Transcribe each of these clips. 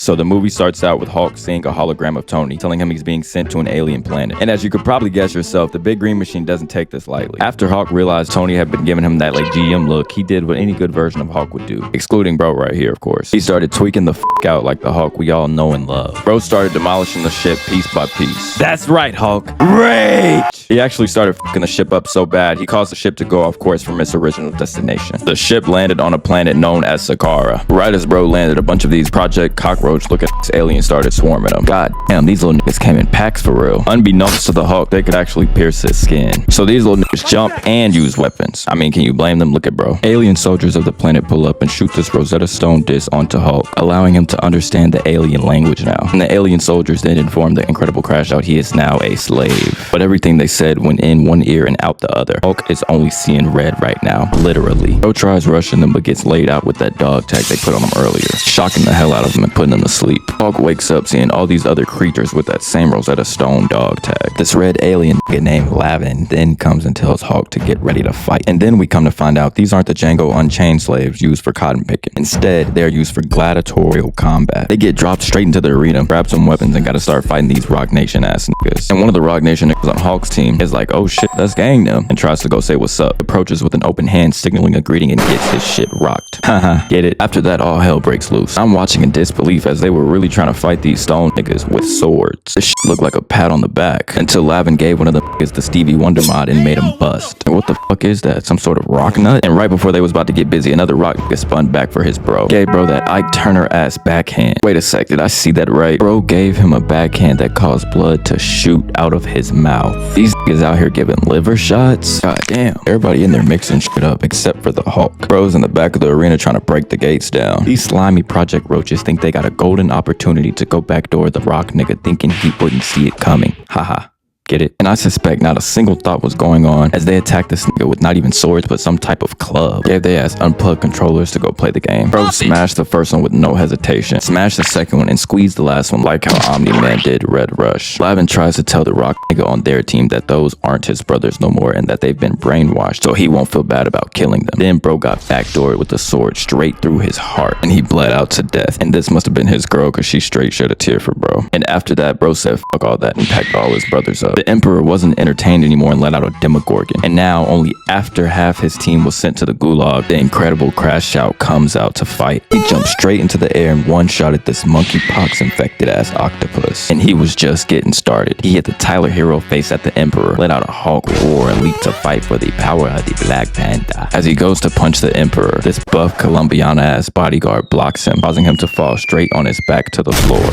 So the movie starts out with Hulk seeing a hologram of Tony, telling him he's being sent to an alien planet. And as you could probably guess yourself, the big green machine doesn't take this lightly. After Hulk realized Tony had been giving him that like GM look, he did what any good version of Hulk would do. Excluding bro right here, of course. He started tweaking the out like the Hulk we all know and love. Bro started demolishing the ship piece by piece. That's right, Hulk. Rage! He actually started fucking the ship up so bad, he caused the ship to go off course from its original destination. The ship landed on a planet known as Sakaar. Right as bro landed, a bunch of these Project Cockroach looking aliens started swarming him. God damn, these little niggas came in packs for real. Unbeknownst to the Hulk, they could actually pierce his skin. So these little niggas jump and use weapons. I mean, can you blame them? Look at bro. Alien soldiers of the planet pull up and shoot this Rosetta Stone disc onto Hulk, allowing him to understand the alien language now. And the alien soldiers then inform the Incredible Crash out he is now a slave. But everything they said went in one ear and out the other. Hulk is only seeing red right now, literally. Bro tries rushing them but gets laid out with that dog tag they put on him earlier, shocking the hell out of him and putting him to sleep. Hulk wakes up seeing all these other creatures with that same Rosetta Stone dog tag. This red alien named Lavin then comes and tells Hulk to get ready to fight. And then we come to find out these aren't the Django Unchained slaves used for cotton picking. Instead, they're used for gladiatorial combat. They get dropped straight into the arena, grab some weapons, and gotta start fighting these Rock Nation ass niggas. And one of the Rock Nation niggas on Hulk's team is like, oh shit, that's gang them, and tries to go say what's up. Approaches with an open hand, signaling a greeting, and gets his shit rocked. Haha, get it? After that, all hell breaks loose. I'm watching in disbelief as they were really trying to fight these stone niggas with swords. This shit looked like a pat on the back, until Lavin gave one of the niggas the Stevie Wonder mod and made him bust. And what the fuck is that? Some sort of rock nut? And right before they was about to get busy, another rock nigga spun back for his bro. Gave bro that Ike Turner ass backhand. Wait a sec, did I see that right? Bro gave him a backhand that caused blood to shoot out of his mouth. These niggas out here giving liver shots? God damn. Everybody in there mixing shit up except for the Hulk. Bro's in the back of the arena trying to break the gates down. These slimy Project Roaches think they got a golden opportunity to go backdoor the rock nigga, thinking he wouldn't see it coming. Haha. Get it? And I suspect not a single thought was going on as they attacked this nigga with not even swords but some type of club. Gave they ass unplugged controllers to go play the game. Bro smashed the first one with no hesitation, smashed the second one and squeezed the last one like how Omni-Man did Red Rush. Lavin tries to tell the rock nigga on their team that those aren't his brothers no more and that they've been brainwashed, so he won't feel bad about killing them. Then bro got backdoored with the sword straight through his heart and he bled out to death. And this must have been his girl cause she straight shed a tear for bro. And after that, bro said fuck all that and packed all his brothers up. The Emperor wasn't entertained anymore and let out a Demogorgon. And now, only after half his team was sent to the gulag, the Incredible Crash Shout comes out to fight. He jumped straight into the air and one-shotted this monkeypox infected ass octopus. And he was just getting started. He hit the Tyler Hero face at the Emperor, let out a Hulk roar and leaped to fight for the power of the Black Panther. As he goes to punch the Emperor, this buff Colombiana ass bodyguard blocks him, causing him to fall straight on his back to the floor.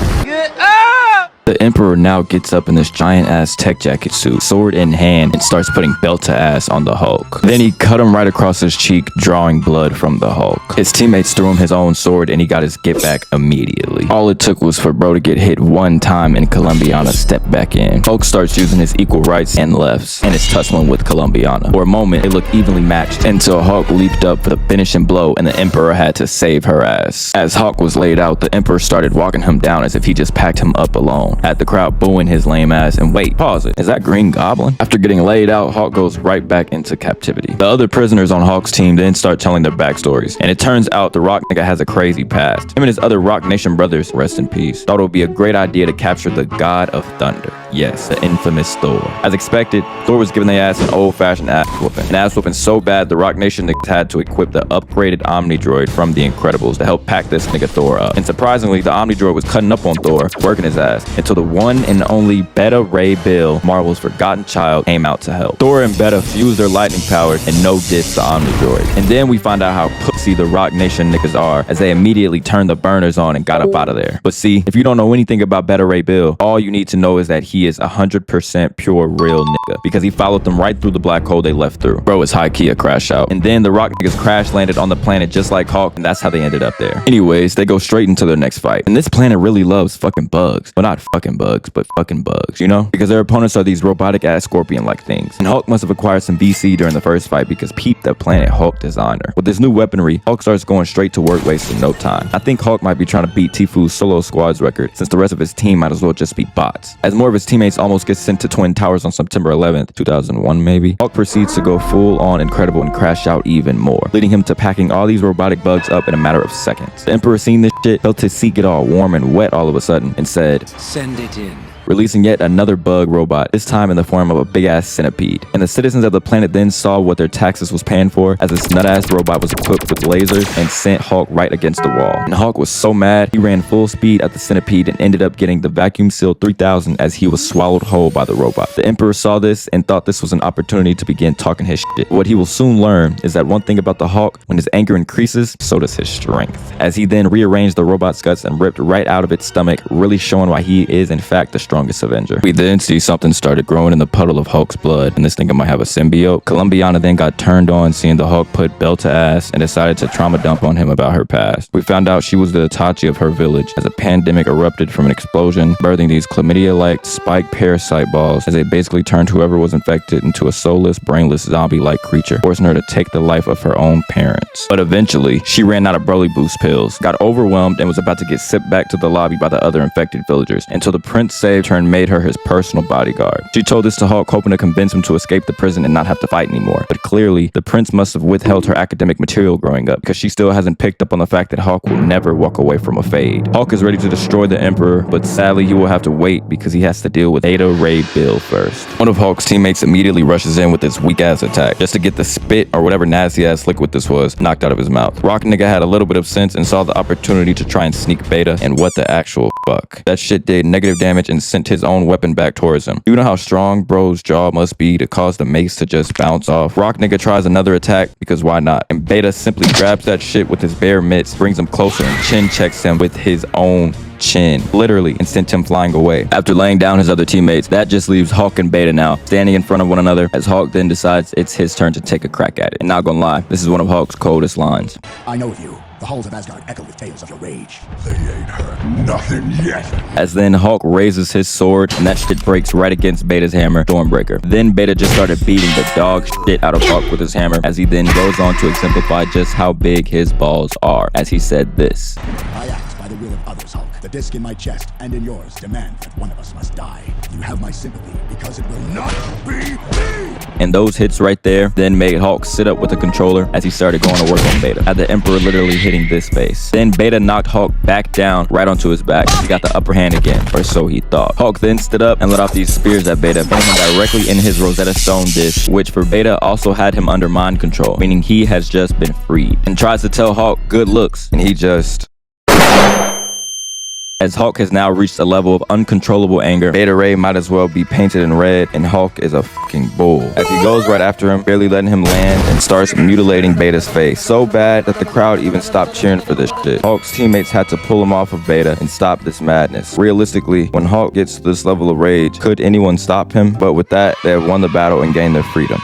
The Emperor now gets up in this giant ass tech jacket suit, sword in hand, and starts putting belt to ass on the Hulk. Then he cut him right across his cheek, drawing blood from the Hulk. His teammates threw him his own sword and he got his get back immediately. All it took was for bro to get hit one time and Colombiana stepped back in. Hulk starts using his equal rights and lefts and is tussling with Colombiana. For a moment, they looked evenly matched until Hulk leaped up for the finishing blow and the Emperor had to save her ass. As Hulk was laid out, the Emperor started walking him down as if he just packed him up alone. At the crowd booing his lame ass and wait, pause it. Is that Green Goblin? After getting laid out, Hulk goes right back into captivity. The other prisoners on Hulk's team then start telling their backstories. And it turns out the Rock nigga has a crazy past. Him and his other Rock Nation brothers, rest in peace, thought it would be a great idea to capture the God of Thunder. Yes, the infamous Thor. As expected, Thor was giving their ass an old-fashioned ass whooping. An ass whooping so bad the Rock Nation niggas had to equip the upgraded Omni Droid from the Incredibles to help pack this nigga Thor up. And surprisingly, the Omni Droid was cutting up on Thor, working his ass, until the one and only Beta Ray Bill, Marvel's forgotten child, came out to help. Thor and Beta fused their lightning powers and no diss the Omni Droid. And then we find out how pussy the Rock Nation niggas are as they immediately turned the burners on and got up out of there. But see, if you don't know anything about Beta Ray Bill, all you need to know is that he is 100% pure real nigga because he followed them right through the black hole they left through. Bro is high-key a crash out. And then the Rock niggas crash landed on the planet just like Hulk, and that's how they ended up there. Anyways, they go straight into their next fight. And this planet really loves fucking bugs. Well, not fucking bugs, but fucking bugs, you know? Because their opponents are these robotic ass scorpion-like things. And Hulk must have acquired some VC during the first fight because peep the planet Hulk designer. With this new weaponry, Hulk starts going straight to work wasting no time. I think Hulk might be trying to beat Tifu's solo squad's record since the rest of his team might as well just be bots. As more of his teammates almost get sent to Twin Towers on September 11th, 2001 maybe, Hawk proceeds to go full on incredible and crash out even more, leading him to packing all these robotic bugs up in a matter of seconds. The Emperor, seeing this shit, felt his seat get all warm and wet all of a sudden and said, "Send it in," releasing yet another bug robot, this time in the form of a big-ass centipede. And the citizens of the planet then saw what their taxes was paying for, as this nut-ass robot was equipped with lasers and sent Hawk right against the wall. And Hawk was so mad, he ran full speed at the centipede and ended up getting the vacuum-sealed 3000 as he was swallowed whole by the robot. The Emperor saw this and thought this was an opportunity to begin talking his shit. What he will soon learn is that one thing about the Hawk, when his anger increases, so does his strength. As he then rearranged the robot's guts and ripped right out of its stomach, really showing why he is in fact the strongest Avenger. We then see something started growing in the puddle of Hulk's blood, and this nigga might have a symbiote. Columbiana then got turned on seeing the Hulk put Bell to ass and decided to trauma dump on him about her past. We found out she was the Itachi of her village as a pandemic erupted from an explosion, birthing these chlamydia-like spike parasite balls as they basically turned whoever was infected into a soulless, brainless, zombie-like creature, forcing her to take the life of her own parents. But eventually, she ran out of Broly Boost pills, got overwhelmed, and was about to get sipped back to the lobby by the other infected villagers, until the prince saved her and made her his personal bodyguard. She told this to Hawk, hoping to convince him to escape the prison and not have to fight anymore. But clearly, the prince must have withheld her academic material growing up, because she still hasn't picked up on the fact that Hawk will never walk away from a fade. Hawk is ready to destroy the Emperor, but sadly he will have to wait because he has to deal with Beta Ray Bill first. One of Hawk's teammates immediately rushes in with this weak ass attack, just to get the spit or whatever nasty ass liquid this was knocked out of his mouth. Rock nigga had a little bit of sense and saw the opportunity to try and sneak Beta, and what the actual fuck. That shit did negative damage and sent his own weapon back towards him. You know how strong bro's jaw must be to cause the mace to just bounce off? Rock nigga tries another attack because why not? And Beta simply grabs that shit with his bare mitts, brings him closer and chin checks him with his own chin, literally, and sent him flying away. After laying down his other teammates, that just leaves Hawk and Beta now standing in front of one another, as Hawk then decides it's his turn to take a crack at it. And not gonna lie, this is one of Hawk's coldest lines. "I know of you. The halls of Asgard echo with tales of your rage. They ain't heard nothing yet." As then Hawk raises his sword, and that shit breaks right against Beta's hammer, Stormbreaker. Then Beta just started beating the dog shit out of Hawk with his hammer, as he then goes on to exemplify just how big his balls are, as he said this. "I act by the will of others, Hulk. The disc in my chest and in yours demand that one of us must die. You have my sympathy because it will not be me." And those hits right there then made Hawk sit up with the controller as he started going to work on Beta, had the Emperor literally hitting this face. Then Beta knocked Hawk back down right onto his back. He got the upper hand again, or so he thought. Hawk then stood up and let off these spears at Beta, hitting him directly in his Rosetta Stone disc, which for Beta also had him under mind control, meaning he has just been freed, and tries to tell Hawk good looks, and he just... As Hawk has now reached a level of uncontrollable anger, Beta Ray might as well be painted in red, and Hawk is a fucking bull. As he goes right after him, barely letting him land, and starts mutilating Beta's face. So bad that the crowd even stopped cheering for this shit. Hawk's teammates had to pull him off of Beta and stop this madness. Realistically, when Hawk gets to this level of rage, could anyone stop him? But with that, they have won the battle and gained their freedom.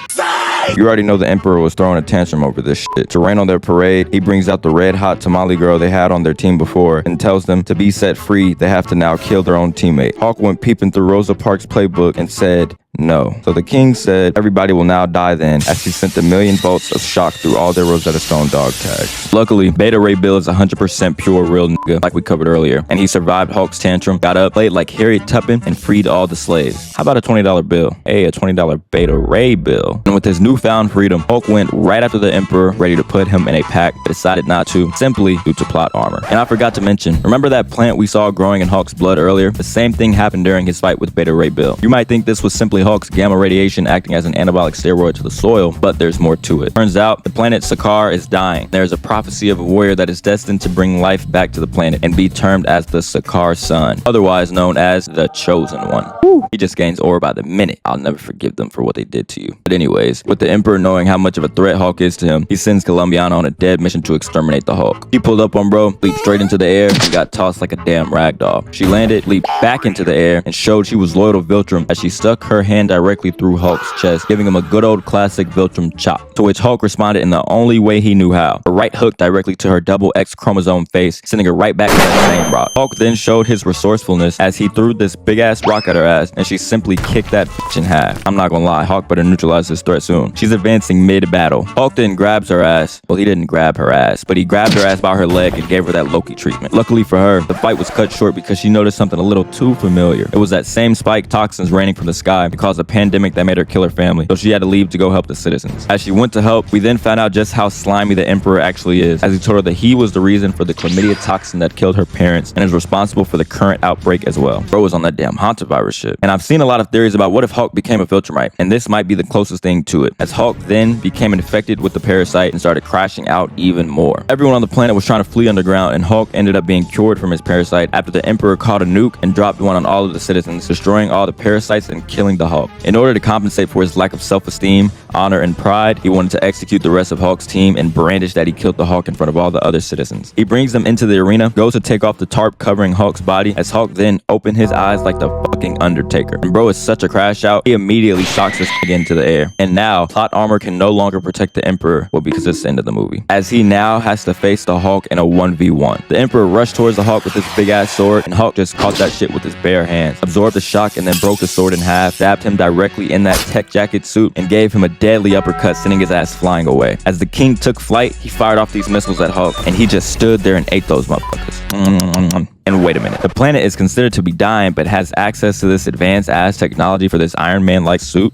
You already know the Emperor was throwing a tantrum over this shit. To rain on their parade, he brings out the red hot tamale girl they had on their team before and tells them to be set free, they have to now kill their own teammate. Hawk went peeping through Rosa Parks' playbook and said, no. So the king said everybody will now die then, as he sent a million bolts of shock through all their Rosetta Stone dog tags. Luckily, Beta Ray Bill is 100% pure real nigga, like we covered earlier, and he survived Hawk's tantrum, got up, played like Harriet Tubman, and freed all the slaves. How about a $20 bill? Hey, a $20 Beta Ray bill. And with his newfound freedom, Hulk went right after the Emperor, ready to put him in a pack, but decided not to, simply due to plot armor. And I forgot to mention, remember that plant we saw growing in Hulk's blood earlier? The same thing happened during his fight with Beta Ray Bill. You might think this was simply Hulk's gamma radiation acting as an anabolic steroid to the soil, but there's more to it. Turns out, the planet Sakaar is dying. There's a prophecy of a warrior that is destined to bring life back to the planet and be termed as the Sakaar Son, otherwise known as the Chosen One. Woo. He just gains aura by the minute. I'll never forgive them for what they did to you. But anyways, with the Emperor knowing how much of a threat Hulk is to him, he sends Columbiana on a dead mission to exterminate the Hulk. He pulled up on bro, leaped straight into the air, and got tossed like a damn ragdoll. She landed, leaped back into the air, and showed she was loyal to Viltrum as she stuck her hand hand directly through Hulk's chest, giving him a good old classic Viltrum chop, to which Hulk responded in the only way he knew how. A right hook directly to her double X chromosome face, sending her right back to that same rock. Hulk then showed his resourcefulness as he threw this big ass rock at her ass, and she simply kicked that bitch in half. I'm not gonna lie, Hulk better neutralize this threat soon. She's advancing mid-battle. Hulk then grabs her ass. Well, he didn't grab her ass, but he grabbed her ass by her leg and gave her that Loki treatment. Luckily for her, the fight was cut short because she noticed something a little too familiar. It was that same spike toxins raining from the sky that caused a pandemic that made her kill her family, so she had to leave to go help the citizens. As she went to help, we then found out just how slimy the Emperor actually is, as he told her that he was the reason for the chlamydia toxin that killed her parents and is responsible for the current outbreak as well. Bro was on that damn hantavirus shit. And I've seen a lot of theories about what if Hulk became a Viltrumite, and this might be the closest thing to it, as Hulk then became infected with the parasite and started crashing out even more. Everyone on the planet was trying to flee underground, and Hulk ended up being cured from his parasite after the Emperor caught a nuke and dropped one on all of the citizens, destroying all the parasites and killing the Hulk. In order to compensate for his lack of self-esteem, honor, and pride, he wanted to execute the rest of Hulk's team and brandish that he killed the Hulk in front of all the other citizens. He brings them into the arena, goes to take off the tarp covering Hulk's body, as Hulk then opened his eyes like the fucking Undertaker. And bro is such a crash out, he immediately shocks this nigga into the air. And now, plot armor can no longer protect the Emperor, well, because it's the end of the movie, as he now has to face the Hulk in a 1v1. The Emperor rushed towards the Hulk with his big ass sword, and Hulk just caught that shit with his bare hands, absorbed the shock, and then broke the sword in half, stabbed him directly in that tech jacket suit, and gave him a deadly uppercut, sending his ass flying away. As the king took flight, he fired off these missiles at Hulk, and he just stood there and ate those motherfuckers. And wait a minute, the planet is considered to be dying, but has access to this advanced ass technology for this Iron Man-like suit?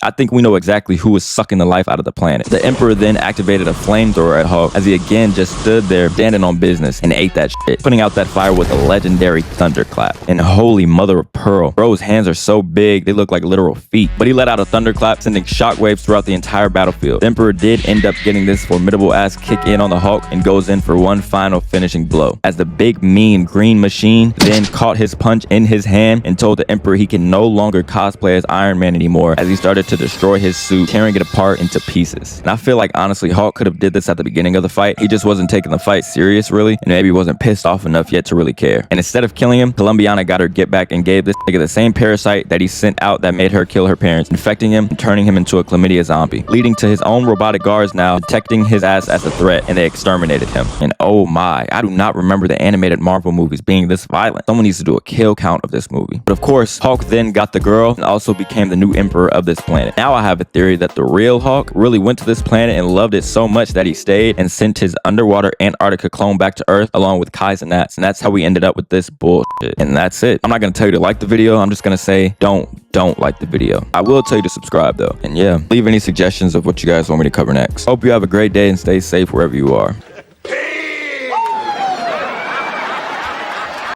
I think we know exactly who was sucking the life out of the planet. The Emperor then activated a flamethrower at Hulk, as he again just stood there standing on business and ate that shit, putting out that fire with a legendary thunderclap. And holy mother of pearl, bro's hands are so big they look like literal feet, but he let out a thunderclap, sending shockwaves throughout the entire battlefield. The Emperor did end up getting this formidable ass kick in on the Hulk and goes in for one final finishing blow, as the big mean green machine then caught his punch in his hand and told the Emperor he can no longer cosplay as Iron Man anymore, as he started to destroy his suit, tearing it apart into pieces. And I feel like honestly Hulk could have did this at the beginning of the fight. He just wasn't taking the fight serious really, and maybe wasn't pissed off enough yet to really care. And instead of killing him, Columbiana got her get back and gave this nigga the same parasite that he sent out that made her kill her parents, infecting him and turning him into a chlamydia zombie, leading to his own robotic guards now detecting his ass as a threat, and they exterminated him. And oh my, I do not remember the animated Marvel movies being this violent. Someone needs to do a kill count of this movie. But of course, Hulk then got the girl and also became the new emperor of this planet. Now I have a theory that the real Hulk really went to this planet and loved it so much that he stayed and sent his underwater Antarctica clone back to Earth along with Kai's and Nats, and that's how we ended up with this bullshit. And that's it. I'm not gonna tell you to like the video, I'm just gonna say don't like the video. I will tell you to subscribe though. And yeah, leave any suggestions of what you guys want me to cover next. Hope you have a great day and stay safe wherever you are.